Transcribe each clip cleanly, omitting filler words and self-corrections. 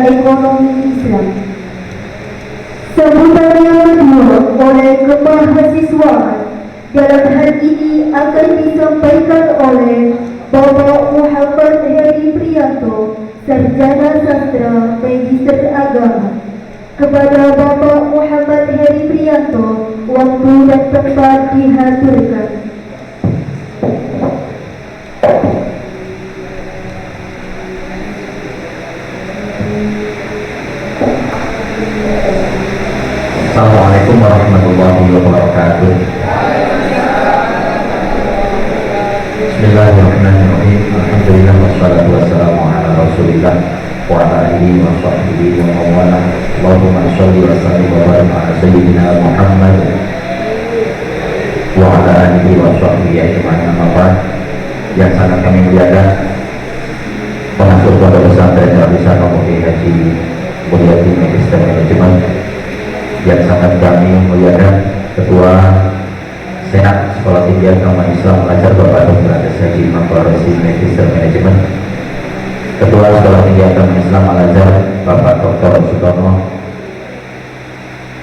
dan Ekonomi Islam. Sambutan yang kedua oleh kemahasiswaan dalam hal ini akan disampaikan oleh Bapak Muhammad Heri Priyanto, Sarjana Sastra Magister Agama. Kepada Bapak Muhammad Heri Priyanto, waktu dan tempat dihaturkan. Assalamualaikum warahmatullahi wabarakatuh. Bismillahirrahmanirrahim. Alhamdulillah wassalatu wassalamu ala Rasulillah wa ala alihi wa sahbihi wa mawala. Allahumma sholli wa sallim wa barik ala sayyidina Muhammad wa ala alihi wa sahbihi ajma'in. Amma ba'd. Yang sangat kami muliakan pengasuh Pondok Pesantren Darussalam Pemuda Haji Mulyadi Magister Manajemen, yang sangat kami muliakan Ketua Senat Sekolah Tinggi Agama Islam Al-Azhar Bapak Dr. Andes Haji Imam Barozi Magister Manajemen, Ketua Sekolah Tinggi Agama Islam Al-Azhar Bapak Dr. Sutomo,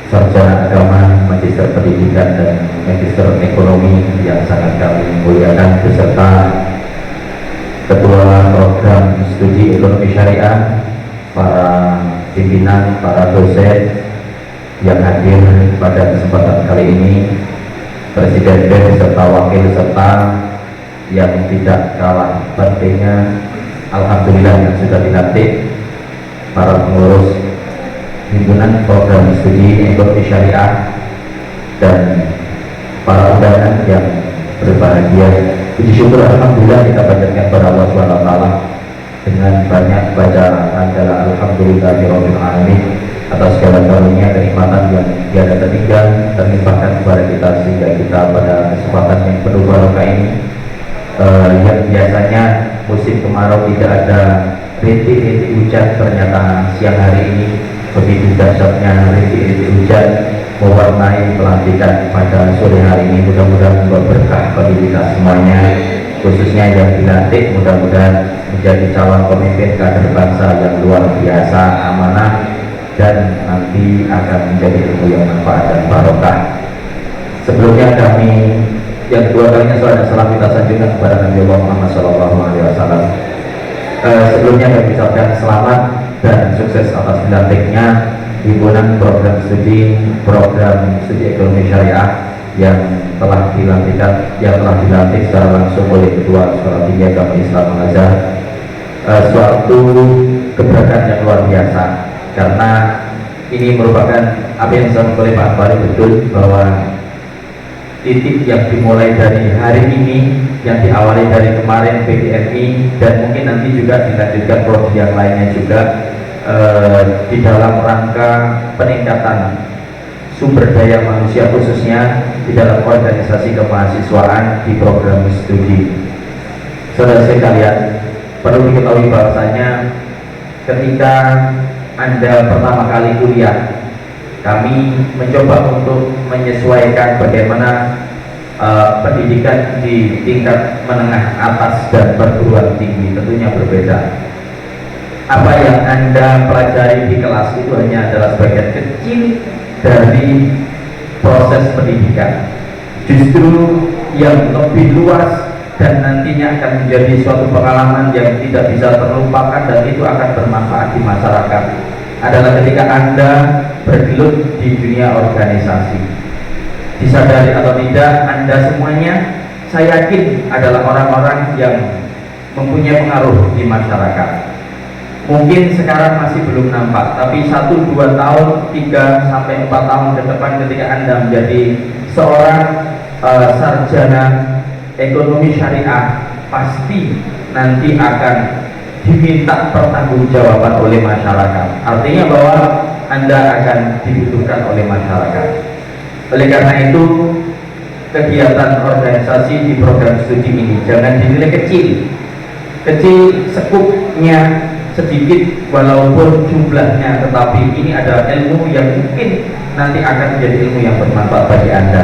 Sarjana Agama, Magister Pendidikan dan Magister Ekonomi yang sangat kami muliakan, beserta Ketua Program Studi Ekonomi Syariah, para pimpinan, para dosen yang hadir pada kesempatan kali ini, Presiden BEM serta wakil serta yang tidak kalah pentingnya, alhamdulillah yang sudah dilantik, para pengurus himpunan program studi ekonomi syariah dan para undangan yang berbahagia. Puji syukur alhamdulillah kita panjatkan kepada Allah SWT dengan banyak bacaan adalah alhamdulillahirabbil alamin atas segala karunia kenikmatan yang tiada tertinggal dan limpahkan kepada kita, sehingga kita pada kesempatan yang penuh barokah ini yang biasanya musim kemarau tidak ada rintik-rintik hujan, ternyata siang hari ini begitu dahsyatnya rintik-rintik hujan mewarnai pelantikan pada sore hari ini. Mudah-mudahan berkah bagi kita semuanya, khususnya yang dilantik mudah-mudahan menjadi calon pemimpin kader bangsa yang luar biasa, amanah, dan nanti akan menjadi ilmu yang manfaat dan barokah. Sebelumnya kami yang kedua kalinya salam kita sanjungkan kepada Nabi Muhammad SAW. Sebelumnya kami ucapkan selamat dan sukses atas dilantiknya himpunan program studi ekonomi syariah yang telah dilantik secara langsung oleh Ketua Sekolah Tinggi Agama Islam Al-Azhar. Suatu keberkahan yang luar biasa, karena ini merupakan apa yang disampaikan oleh Pak Bari, betul bahwa titik yang dimulai dari hari ini, yang diawali dari kemarin PDMI, dan mungkin nanti juga dilanjutkan prodi yang lainnya juga di dalam rangka peningkatan sumber daya manusia, khususnya di dalam organisasi kemahasiswaan di program studi. Saudara sekalian, perlu diketahui bahwasanya ketika Anda pertama kali kuliah, kami mencoba untuk menyesuaikan bagaimana pendidikan di tingkat menengah atas dan perguruan tinggi tentunya berbeda. Apa yang Anda pelajari di kelas itu hanya adalah sebagian kecil dari proses pendidikan. Justru yang lebih luas dan nantinya akan menjadi suatu pengalaman yang tidak bisa terlupakan dan itu akan bermanfaat di masyarakat adalah ketika Anda bergelut di dunia organisasi. Disadari atau tidak, Anda semuanya saya yakin adalah orang-orang yang mempunyai pengaruh di masyarakat. Mungkin sekarang masih belum nampak, tapi 1-2 tahun, 3-4 tahun ke depan ketika Anda menjadi seorang sarjana ekonomi syariah, pasti nanti akan diminta pertanggungjawaban oleh masyarakat. Artinya bahwa Anda akan dibutuhkan oleh masyarakat. Oleh karena itu, kegiatan organisasi di program studi ini jangan dinilai kecil sekupnya, sedikit walaupun jumlahnya, tetapi ini adalah ilmu yang mungkin nanti akan menjadi ilmu yang bermanfaat bagi Anda.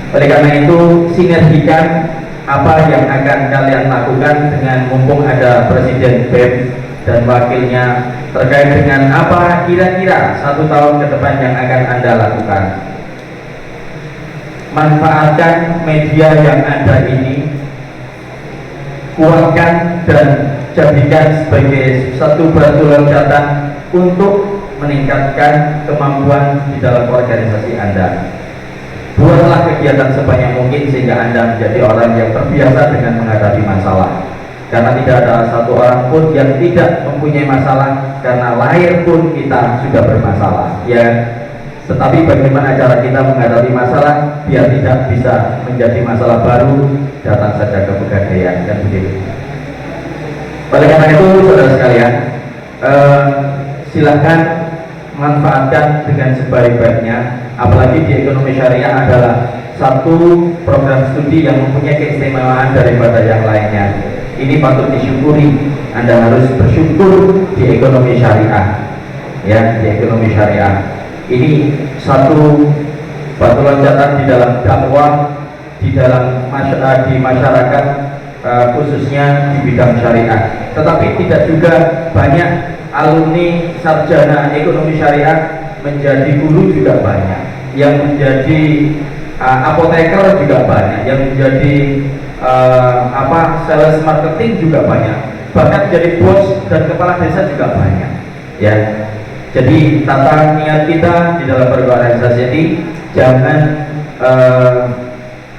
Oleh karena itu, sinergikan apa yang akan kalian lakukan dengan mumpung ada Presiden BEM dan wakilnya terkait dengan apa kira-kira 1 tahun ke depan yang akan Anda lakukan. Manfaatkan media yang ada ini, kuatkan dan jadikan sebagai satu batu loncatan untuk meningkatkan kemampuan di dalam organisasi Anda. Buatlah kegiatan sebanyak mungkin sehingga Anda menjadi orang yang terbiasa dengan menghadapi masalah. Karena tidak ada satu orang pun yang tidak mempunyai masalah, karena lahir pun kita sudah bermasalah, ya. Tetapi bagaimana cara kita menghadapi masalah biar tidak bisa menjadi masalah baru, datang saja ke Pegadaian, kan begitu. Oleh karena itu, saudara sekalian, silahkan manfaatkan dengan sebaik-baiknya. Apalagi di ekonomi syariah adalah satu program studi yang mempunyai keistimewaan daripada yang lainnya. Ini patut disyukuri. Anda harus bersyukur di ekonomi syariah, ya, di ekonomi syariah. Ini satu batu loncatan di dalam dakwah, di dalam masyarakat, khususnya di bidang syariah. Tetapi tidak juga banyak alumni sarjana ekonomi syariah menjadi guru juga banyak, yang menjadi apoteker juga banyak, yang menjadi sales marketing juga banyak, bahkan jadi bos dan kepala desa juga banyak, ya. Jadi tata niat kita di dalam berorganisasi ini jangan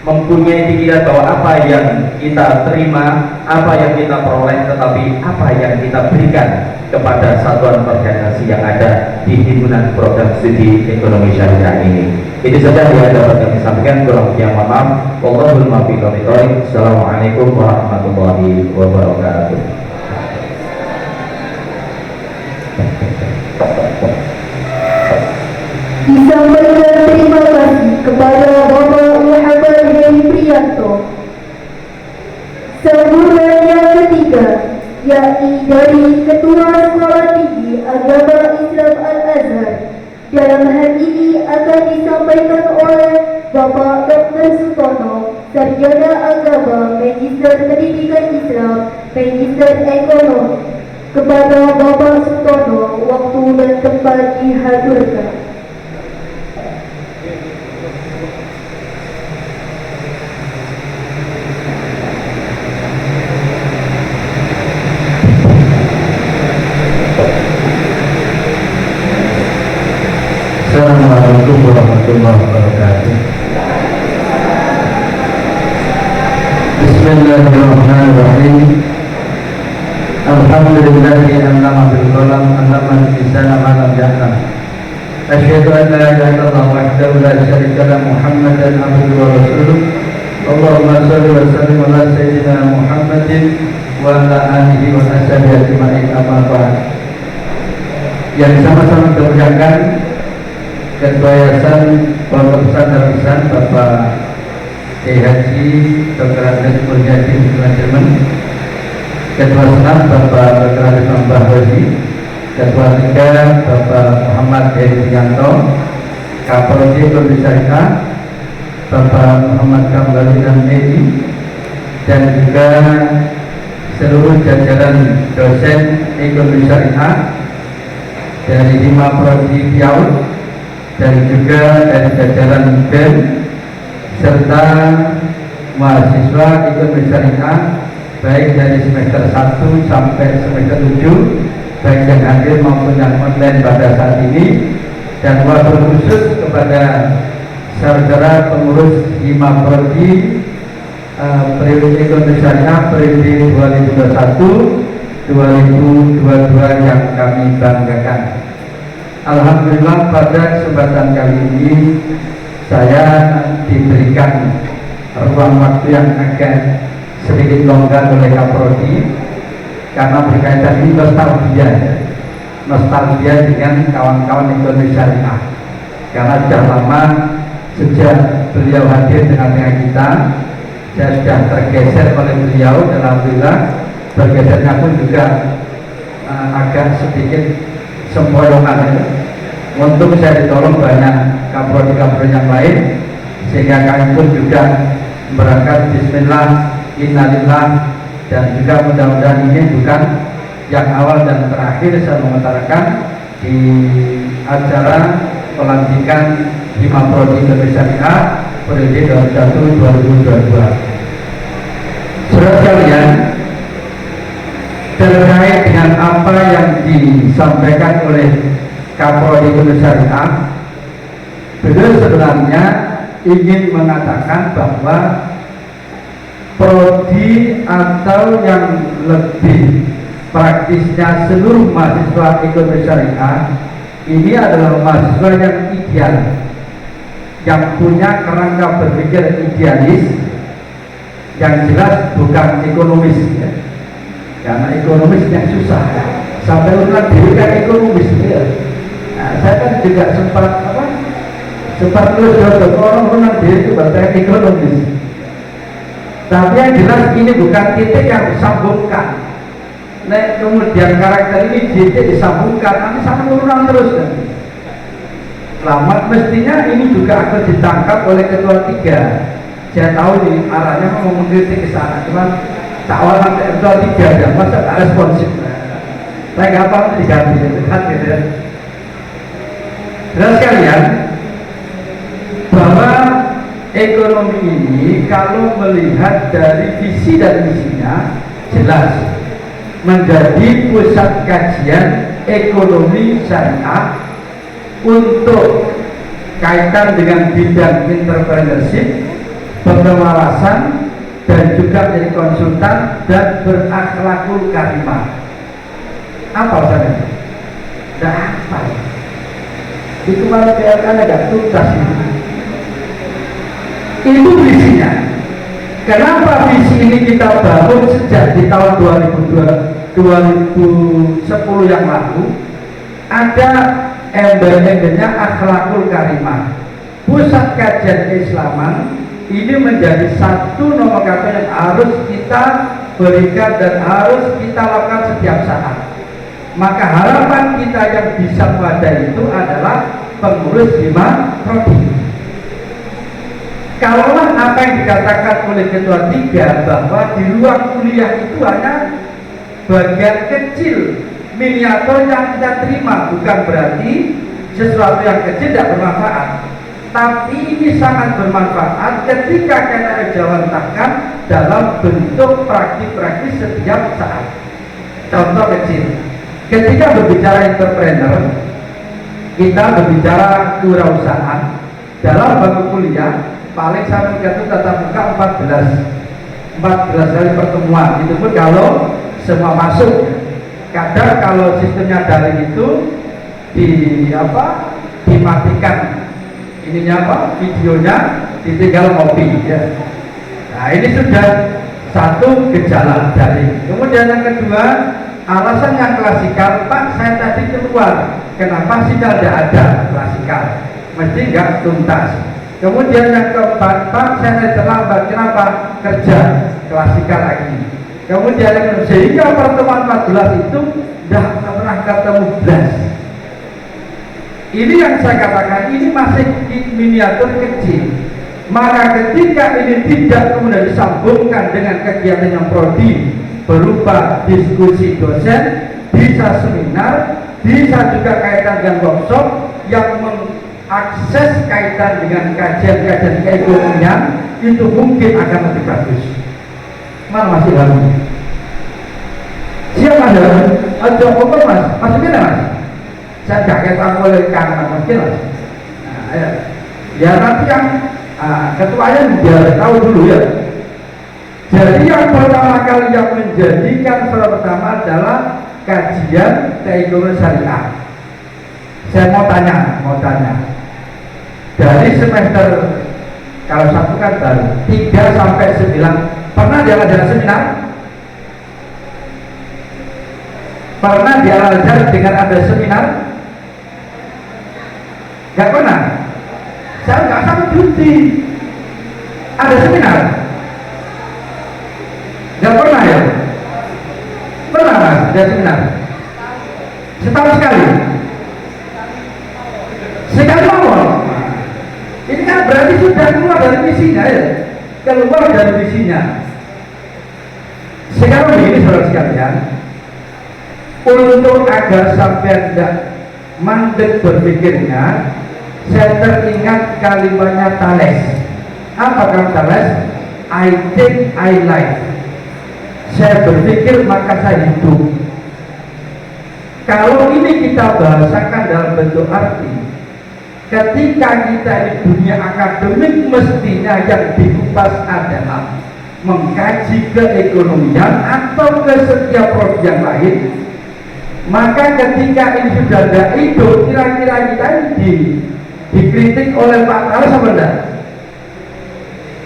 mempunyai pikiran bahwa apa yang kita terima, apa yang kita peroleh, tetapi apa yang kita berikan kepada satuan organisasi yang ada di himpunan program studi ekonomi syariah ini. Itu saja yang dapat kami sampaikan. Kurang lebihnya mohon maaf. Wallahul muwaffiq. Assalamualaikum warahmatullahi wabarakatuh. Disampaikan terima kasih kepada Bapak Muhammad Heri Prianto. Sambutan yang ketiga, yakni dari Ketua Sekolah Tinggi Agama Islam Al-Azhar. Dalam hal ini akan disampaikan oleh Bapak Dr. Sutono, Sarjana Agama, Magister Pendidikan Islam, Magister Ekonomi. Kepada Bapak Sutono, waktu dan tempat dihadirkan. Assalamualaikum warahmatullahi wabarakatuh. Bismillahirrahmanirrahim. Alhamdulillahi annama bil qalam annama al-insana ma lam ya'lam. Asyhadu an la ilaha illallah wahdahu la syarika lahu Muhammadan abduhu wa rasuluh. Allahumma shalli wa sallim ala sayyidina Muhammadin wa ala alihi wa ashabihi ajma'in, amma ba'd. Yang sama-sama dimuliakan Ketua Yayasan Pondok Pesantren Darussan Bapak Kiai Haji Dr. Andes Mulyadi Jerman, Ketua Senat Bapak Dr. Andes Mbahwazi, Ketua Tiga Bapak Muhammad Heri Prianto, Kapolri Ekonomi Syariah Bapak Muhammad Kamali dan Edi, dan juga seluruh jajaran dosen ekonomi syariah dari 5 prodi Riau, dan juga dari jajaran BEM serta mahasiswa ekonomi syariah baik dari semester 1 sampai semester 7, baik yang hadir maupun yang online pada saat ini, dan wabil khusus kepada saudara pengurus 5 prodi periode ekonomi syariah periode 2021-2022 yang kami banggakan. Alhamdulillah pada kesempatan kali ini saya diberikan ruang waktu yang agak sedikit longgar oleh Kaprodi karena berkaitan ini nostalgia dengan kawan-kawan ekonomi syariah, karena sudah lama sejak beliau hadir tengah-tengah kita saya sudah tergeser oleh beliau, dan alhamdulillah bergesernya pun juga agak sedikit sempoyongan untuk saya ditolong banyak kaprodi-kaprodi yang lain, sehingga kami pun juga berangkat bismillah innalillah, dan juga mudah-mudahan ini bukan yang awal dan terakhir saya mengutarakan di acara pelantikan 5 prodi Indonesia Syariah periode 2021-2022. Saudara sekalian, terkait dengan apa yang disampaikan oleh Kapolri Indonesia Syariah, beliau sebenarnya ingin mengatakan bahwa prodi atau yang lebih praktisnya seluruh mahasiswa ekonomi syariah ini adalah mahasiswa yang ideal, yang punya kerangka berpikir idealis, yang jelas bukan ekonomis ya. Karena ekonomis yang susah ya. Sampai urutan diri kan ekonomis ya. Nah, saya kan juga sempat terus orang urutan diri itu bahasa ekonomis. Tapi yang jelas ini bukan titik yang disambungkan. Nah, kemudian karakter ini titik disambungkan, nanti sama urutan terus kan. Selamat mestinya ini juga akan ditangkap oleh ketua 3. Saya tahu ini arahnya mau mengkritik ke sana, cuman tawaran ketua 3 aja, masa tak responsif. Saya nggak apa diganti, gitu ya. Jelas sekalian bahwa ekonomi ini kalau melihat dari visi dan misinya jelas menjadi pusat kajian ekonomi syariah untuk kaitan dengan bidang entrepreneurship, pengawasan, dan juga jadi konsultan dan berakhlakul karimah. Apa alasannya? Tidak apa. Itu malah PLK agak tuntas itu. Itu visinya. Kenapa visi ini kita bangun sejak di tahun 2010 yang lalu? Ada embel-embelnya akhlakul karimah. Pusat kajian keislaman ini menjadi satu nomor kata yang harus kita berikan dan harus kita lakukan setiap saat. Maka harapan kita yang bisa pada itu adalah pengurus 5 prodi. Kalaulah apa yang dikatakan oleh ketua 3 bahwa di ruang kuliah itu hanya bagian kecil miniatur yang kita terima, bukan berarti sesuatu yang kecil tidak bermanfaat, tapi ini sangat bermanfaat ketika kita jawantahkan dalam bentuk praktik-praktis setiap saat. Contoh kecil, ketika berbicara entrepreneur, kita berbicara kewirausahaan dalam bangku kuliah. Paling saya itu tatap muka 14 kali pertemuan, itu pun kalau semua masuk. Kadang kalau sistemnya daring itu dimatikan videonya, ditinggal ngopi ya. Nah, ini sudah satu gejala daring. Kemudian yang kedua, alasan yang klasikal, Pak saya tadi keluar, kenapa sih tidak ada klasikal, mesti nggak tuntas. Kemudian yang keempat, Pak saya terlambat, kenapa? Kerja, klasikal lagi. Kemudian yang sehingga pertemuan 14 itu tidak pernah ketemu belas. Ini yang saya katakan, ini masih miniatur kecil. Maka ketika ini tidak kemudian disambungkan dengan kegiatan yang prodi berupa diskusi dosen, bisa seminar, bisa juga kaitan dengan workshop yang akses kaitan dengan kajian-kajian keekonomian itu mungkin akan lebih bagus. Mana masih lalu? Siapa ada? Ada apa mas? Masukin mas? Saya gak kata boleh karena masukin mas. Nah, ya nanti yang ketuanya biar tahu dulu ya. Jadi yang pertama kali yang menjadikan pertama adalah kajian keekonomian syariah. Saya mau tanya. Dari semester kalau satu kan baru 3 sampai 9 pernah diajar seminar? Pernah diajar dengan ada seminar? Gak pernah. Saya nggak sampai cuti. Ada seminar? Gak pernah ya? Pernah mas? Ada seminar? Setahun sekali? Sekali awal. Ini kan berarti sudah keluar dari misinya ya, keluar dari misinya. Sekarang begini saudara sekalian, Untuk agar sampai tidak mandek berpikirnya, saya teringat kalimatnya Thales. Apa kata Thales? I think I like. Saya berpikir maka saya hidup. Kalau ini kita bahasakan dalam bentuk arti, ketika kita di dunia akademik mestinya yang dikupas adalah mengkaji keekonomian atau ke setiap prodi yang lain. Maka ketika ini sudah tidak hidup, kira-kira kita ini dikritik oleh Pak Thales apa enggak?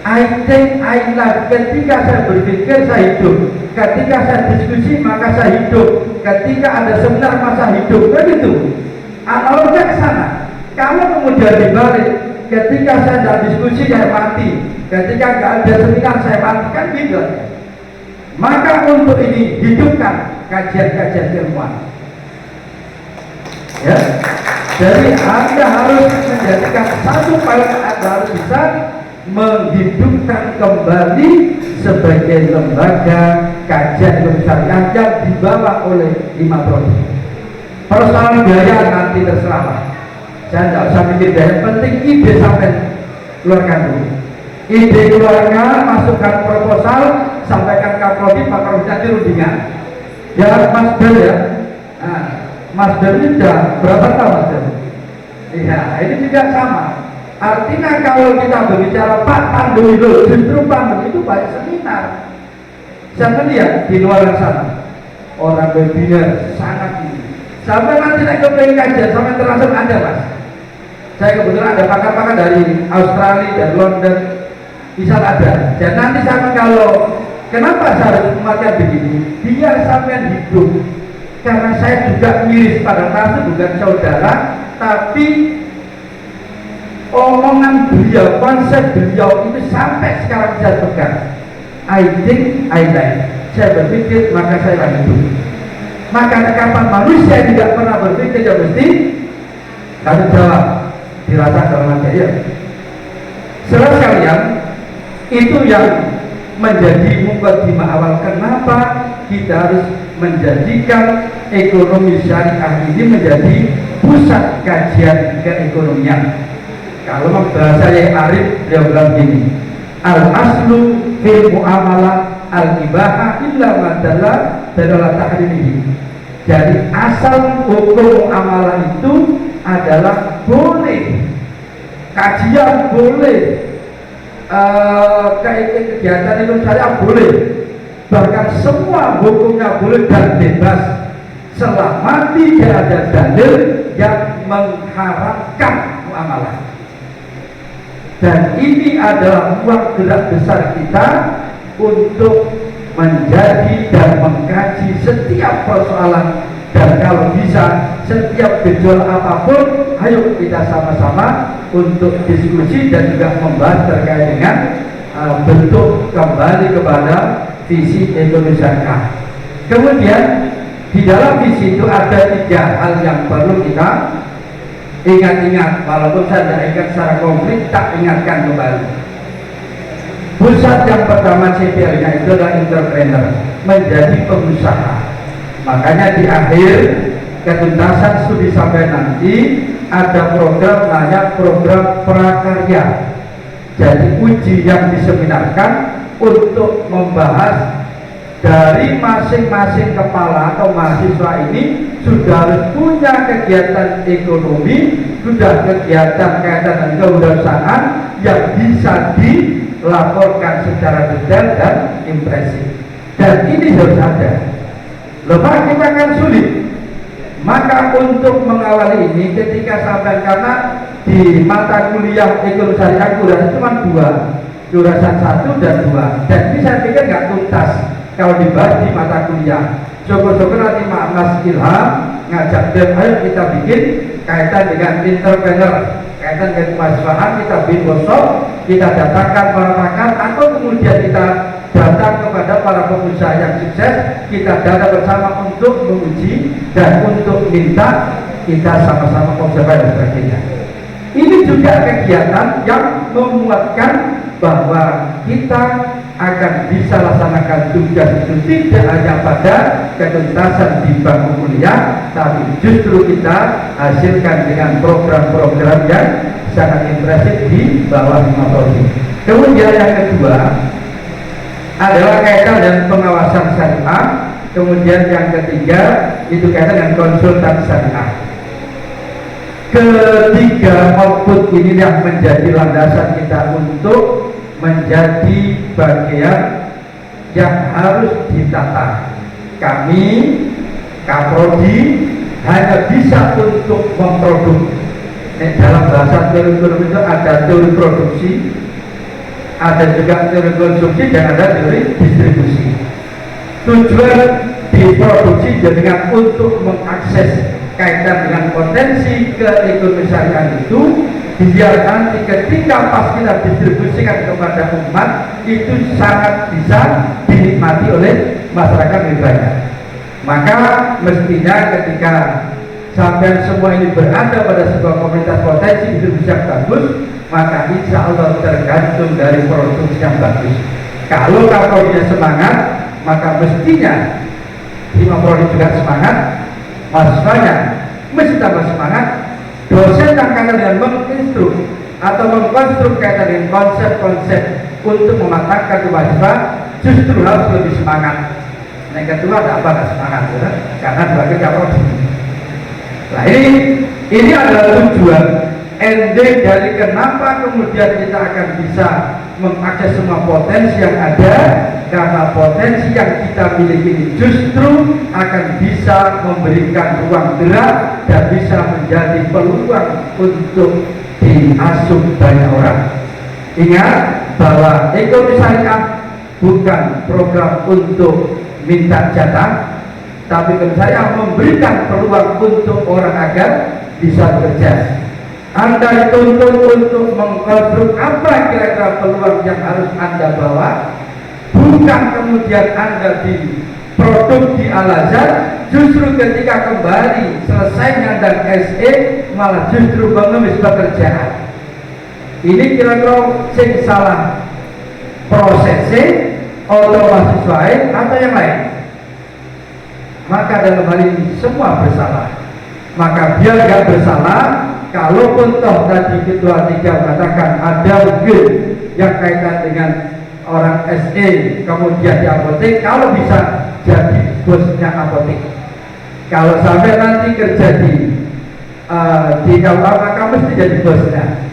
I think I like. Ketika saya berpikir saya hidup, ketika saya diskusi maka saya hidup, ketika ada seminar masa hidup, kan gitu. Analognya ke sana. Kalau kemudian dibalik, ketika saya tidak diskusi saya mati, ketika nggak ada seminar saya mati, kan gitu. Maka untuk ini hidupkan kajian-kajian ilmuwan. Ya, jadi Anda harus menjadikan satu pilot, Anda harus bisa menghidupkan kembali sebagai lembaga kajian ilmu syariah yang dibawa oleh 5 prodi. Persoalan biaya nanti terserah. Saya tidak usah mikir biaya, penting ide sampai keluarkan dulu. Ide keluarkan, masukkan proposal, sampaikan ke prodi, Pak Prodi nanti rundingan. Ya Mas Del ya. Nah, Mas Del ini sudah berapa tahun Mas Del? Iya, ini juga sama. Artinya kalau kita berbicara Pak Pandu itu, justru Pandu itu banyak seminar. Saya melihat di luar sana orang webinar sangat tinggi. Sampai nanti naik ke kajian sampai terasa ada Mas. Saya kebetulan ada pakar-pakar dari Australia dan London, bisa ada. Dan nanti sampai kalau kenapa saya harus mematikan begini? Biar sampai hidup. Karena saya juga miris pada tahun bukan saudara, tapi omongan beliau, konsep beliau itu sampai sekarang saya pegang. I think I like. Saya berpikir maka saya hidup. Maka kapan manusia tidak pernah berpikir ya mesti kami jawab dirasa dalam ya. Saudara sekalian, itu yang menjadi mukadimah awal kenapa kita harus menjadikan ekonomi syariah ini menjadi pusat kajian keekonomian. Kalau bahasa yang arif dia bilang gini, al aslu fil muamalah al ibahah illa madalla dalalah tahrimihi. Jadi asal hukum muamalah itu adalah boleh, kajian boleh, kegiatan itu syariah boleh, bahkan semua hukumnya boleh dan bebas selama tidak ada dalil yang mengharamkan muamalah. Dan ini adalah ruang gerak besar kita untuk menjadi dan mengkaji setiap persoalan, dan kalau bisa setiap gejolak apapun ayo kita sama-sama untuk diskusi dan juga membahas terkait dengan bentuk kembali kepada visi Indonesia. Kemudian di dalam visi itu ada 3 hal yang perlu kita ingat-ingat, walaupun saya tidak ingat secara konkret, tak ingatkan kembali. Pusat yang pertama CPL-nya itu adalah entrepreneur, menjadi pengusaha. Makanya di akhir ketuntasan studi sampai nanti ada program namanya program prakarya. Jadi uji yang diseminarkan untuk membahas dari masing-masing kepala atau mahasiswa ini sudah harus punya kegiatan ekonomi, sudah kegiatan kaitan dengan kewirausahaan yang bisa dilaporkan secara detail dan impresif. Dan ini harus ada. Lepas kita kan sulit. Maka untuk mengawali ini ketika sampai, karena di mata kuliah ekonomi syariah kurang cuma 2, jurusan 1 dan 2, dan ini saya pikir nggak tuntas kalau dibahas di mata kuliah. Syukur-syukur nanti Mas Ilham ngajak dem, ayo kita bikin kaitan dengan entrepreneur, kaitan dengan kemahasiswaan, kita bikin workshop, kita datangkan para pakar, atau kemudian kita datang kepada para pengusaha yang sukses, kita datang bersama untuk menguji dan untuk minta kita sama-sama observasi dan sebagainya. Ini juga kegiatan yang memuatkan bahwa kita akan bisa laksanakan tugas itu tidak hanya pada ketuntasan di bangku kuliah, tapi justru kita hasilkan dengan program-program yang sangat impresif di bawah 5 prodi. Kemudian yang kedua adalah kaitan dengan pengawasan syariah. Kemudian yang ketiga itu kaitan dengan konsultan syariah. Ketiga output ini yang menjadi landasan kita untuk menjadi bagian yang harus ditata. Kami Kaprodi hanya bisa untuk memproduksi. Dalam bahasa teori ekonomi itu ada teori produksi, ada juga teori konsumsi, dan ada teori distribusi. Tujuan diproduksi dengan untuk mengakses kaitan dengan potensi keekonomian syariah itu, biar nanti ketika pas kita distribusikan kepada umat itu sangat bisa dinikmati oleh masyarakat lebih banyak. Maka mestinya ketika sampai semua ini berada pada sebuah komunitas potensi distribusi yang bagus, maka insya Allah tergantung dari produksi yang bagus. Kalau Kaprodinya semangat, maka mestinya Hima Prodi juga semangat, mahasiswanya mesti tambah semangat, dosen yang kaitan dengan menginstruk atau mengkonstruk kaitan dengan konsep-konsep untuk mematangkan mahasiswa justru harus lebih semangat. Yang kedua ada apa semangat, ya? Karena sebagai Kaprodi. Nah ini adalah tujuan ending dari kenapa kemudian kita akan bisa mengakses semua potensi yang ada, karena potensi yang kita miliki ini justru akan bisa memberikan ruang gerak dan bisa menjadi peluang untuk diasuh banyak orang. Ingat bahwa ekonomi syariah bukan program untuk minta jatah, tapi saya memberikan peluang untuk orang agar bisa bekerja. Anda dituntut untuk mengkonstruk apa kira-kira peluang yang harus Anda bawa, bukan kemudian Anda di produk di Al-Azhar, justru ketika kembali selesainya dan SE malah justru mengemis pekerjaan. Ini kira-kira sing salah prosesnya atau mahasiswa atau yang lain. Maka dalam hal ini semua bersalah. Maka biar gak bersalah, kalaupun toh tadi ketua 3 mengatakan ada mungkin yang kaitan dengan orang SE kemudian di apotek, kalau bisa jadi bosnya apotek. Kalau sampai nanti kerja di KUA, maka mesti jadi bosnya.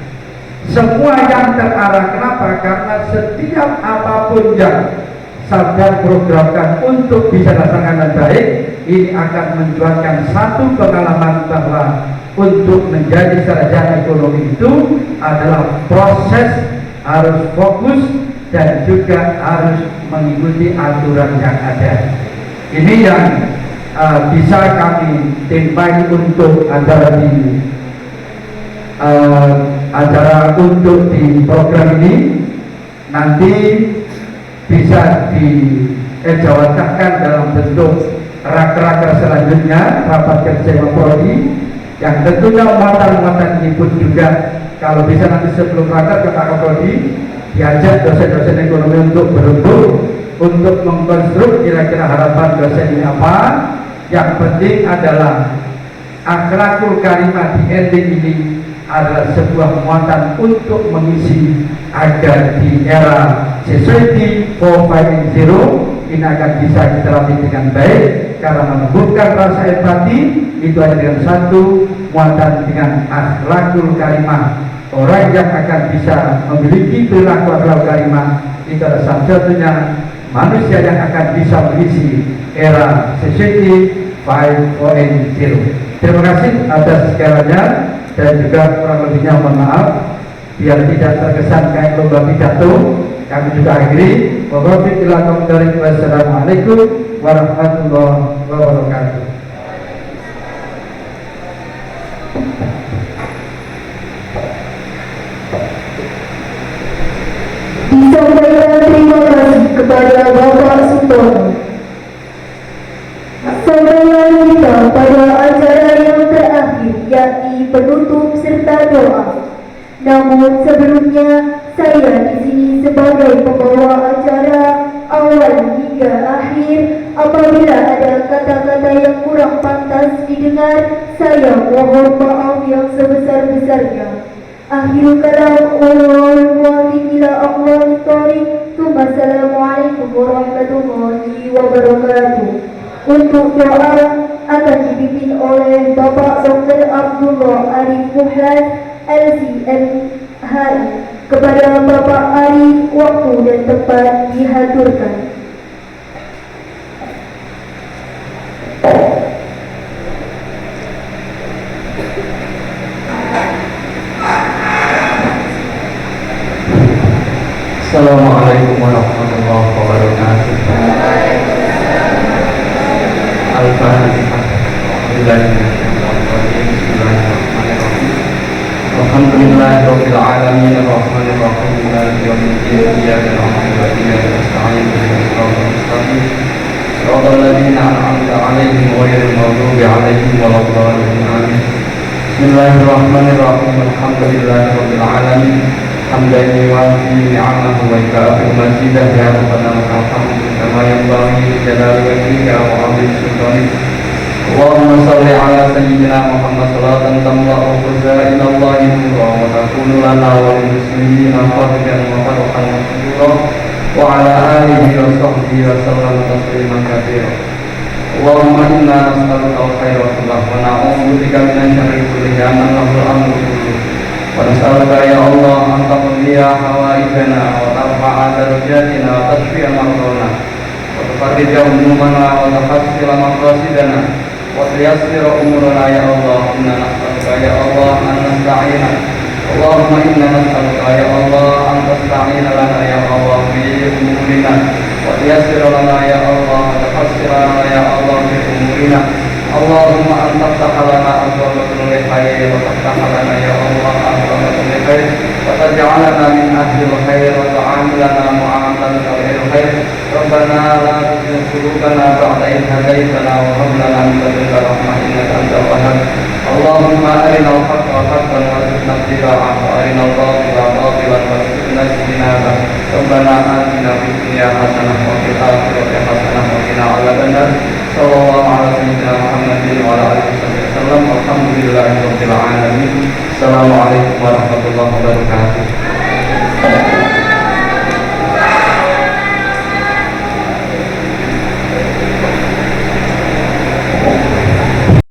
Semua yang terarah, kenapa? Karena setiap apapun yang sedang programkan untuk bisa dilaksanakan dengan baik, ini akan menjualkan satu pengalaman bahwa untuk menjadi sarjana ekonomi itu adalah proses, harus fokus dan juga harus mengikuti aturan yang ada. Ini yang bisa kami timpai untuk acara untuk di program ini. Nanti bisa dijawabkan dalam bentuk raker-raker selanjutnya, rapat kerja Prodi, yang tentunya muatan-muatan ini pun juga kalau bisa nanti sebelum raker ke Pak Prodi diajak dosen-dosen ekonomi untuk berembuk, untuk mengkonstruk kira-kira harapan dosen ini apa. Yang penting adalah akhlakul karimah di ending ini adalah sebuah muatan untuk mengisi agar di era society 4.0 ini akan bisa kita latih dengan baik, karena menumbuhkan rasa empati itu ada dengan satu muatan dengan akhlakul karimah. Orang yang akan bisa memiliki perilaku akhlakul karimah itu adalah salah satunya manusia yang akan bisa mengisi era society 5.0. Terima kasih atas segalanya, dan juga kurang lebihnya mohon maaf biar tidak terkesan kayak lomba pidato. Kami juga akhiri. Wassalamualaikum warahmatullahi wabarakatuh. Disampaikan terima kasih kepada Bapak Sutomo. Sampaian kita pada acara yang terakhir, yakni penutup serta doa. Namun sebelumnya saya di sini sebagai pembawa acara awal hingga akhir. Apabila ada kata-kata yang kurang pantas didengar, saya mohon maaf yang sebesar-besarnya. Akhirul kalam wal muwafiq ila aqwamit thariq. Wassalamualaikum warahmatullahi wabarakatuh. Untuk doa akan dipimpin oleh Bapak Dr. Abdullah Arif Muhammad LCMHI. Kepada Bapak Arif, waktu dan tempat dihaturkan. Assalamualaikum warahmatullahi wabarakatuh. Al-Fatihah. Bismillahirrahmanirrahim. Alhamdulillahirabbil alamin arrahmanir rahim maliki yaumiddin iyyaka na'budu wa iyyaka nasta'in ihdinas siratal mustaqim siratal ladzina an'amta 'alaihim ghairil maghdubi 'alaihim waladdallin amin. Bismillahirrahmanirrahim. Alhamdulillahirabbil alamin hamdan yuwafi ni'amahu wa yukafi mazidah ya rabbana lakal hamdu kama yanbaghi li jalali wajhika wa 'azimi sultanik. Allahumma salli ala sayyidina Muhammad salatan tamla'u khuzaina Allahi nura wa takunu lana wa lil muslimina fadlan wa farhan wa syukura wa ala alihi wa sahbihi wa sallam tasliman katsira. Allahumma inna nas'aluka al-khaira kullahu wa na'udzu bika min syarri kulli shay'in lahu al-amru kulluhu. Wa nas'aluka ya Allah an taqdiya hawaijana wa tarfa'a darajatina wa tashfi'a mardana wa tufarrija humumana wa tahassila maqasidana wa tuyassira umurana ya Allah. Inna nas'aluka ya Allah an nasta'ina. Allahumma inna nas'aluka ya Allah an tasta'ina lana ya Allah fi umurina wa tuyassira lana ya Allah wa tahassira lana ya Allah fi umurina. Allahumma anta tahalana abwaba kulli khair wa tahalana ya Allah abwaba kulli khair wa taj'alana min ahli khair wa ta'amilana mu'amalan khair khair. Rabbana la tuzigh qulubana ba'da idh hadaytana wa hab lana min ladunka rahmah innaka antal wahhab. Allahumma arina al-haqqa haqqan warzuqna ittiba'ahu wa arina al-batila batilan warzuqna ijtinabah. Rabbana atina fid dunya hasanah wa fil akhirati hasanah wa qina adzabannar. Sallallahu ala sayyidina Muhammadin wa ala alihi wasallam. Alhamdulillahirabbil alamin. Assalamualaikum warahmatullahi wabarakatuh.